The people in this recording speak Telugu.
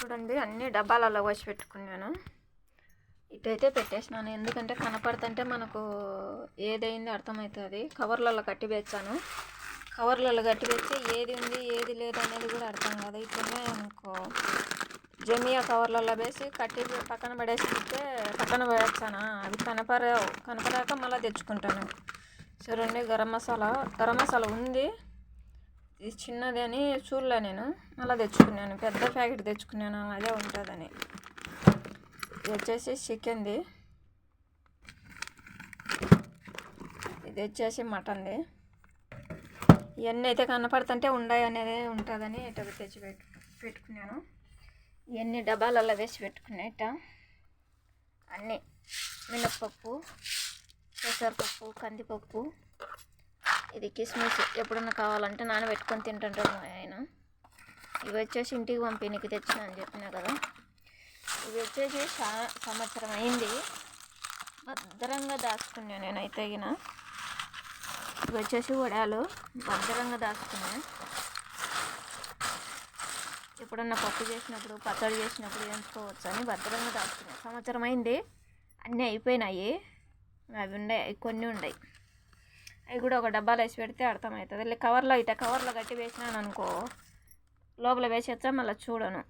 చూడండి అన్ని డబ్బాలలో పోసి పెట్టుకున్నాను. ఇటైతే పెట్టేసినాను, ఎందుకంటే కనపడుతుంటే మనకు ఏదైంది అర్థమవుతుంది. కవర్లలో కట్టి పెట్టాను. కవర్లలో కట్టి పెడితే ఏది ఉంది ఏది లేదు అనేది కూడా అర్థం కాదు. ఇట్లనే అనుకో జమియా కవర్లలో వేసి కట్టి పక్కన పడేసితే పక్కన పడేస్తానా, అవి కనపరాక మళ్ళీ తెచ్చుకుంటాను. చూడండి గరం మసాలా ఉంది. ఇది చిన్నది అని చూడలే, నేను మళ్ళీ తెచ్చుకున్నాను. పెద్ద ప్యాకెట్ తెచ్చుకున్నాను, అదే ఉంటుందని. ఇది వచ్చేసి చికెన్ది, ఇది వచ్చేసి మటన్ది. ఇవన్నీ అయితే కనపడుతుంటే ఉన్నాయి అనేది ఉంటుందని ఇట్లా తెచ్చి పెట్టుకున్నాను. ఇవన్నీ డబ్బాలలో వేసి పెట్టుకున్నాయి. ఇట్లా అన్నీ మినప్పప్పు, పెసరపప్పు, కందిపప్పు, ఇది కిస్మిస్ ఎప్పుడన్నా కావాలంటే నానబెట్టుకొని తింటుంటాడు ఆయన. ఇవి వచ్చేసి ఇంటికి పంపిణీకి తెచ్చిన అని చెప్పినా కదా. ఇవి వచ్చేసి సంవత్సరం అయింది, భద్రంగా దాచుకున్నాను నేనైతే. ఇవి వచ్చేసి వడాలు భద్రంగా దాచుకున్నా. ఎప్పుడన్నా పప్పు చేసినప్పుడు పచ్చడి చేసినప్పుడు వేయించుకోవచ్చు అని భద్రంగా దాచుకున్నాను. సంవత్సరం అయింది, అన్నీ అయిపోయినాయి. అవి ఉన్నాయి, కొన్ని ఉన్నాయి. అవి కూడా ఒక డబ్బాలో వేసి పెడితే అర్థమవుతుంది. కవర్లో కట్టి వేసినాను అనుకో, లోపల వేసేచ్చా మళ్ళీ చూడను.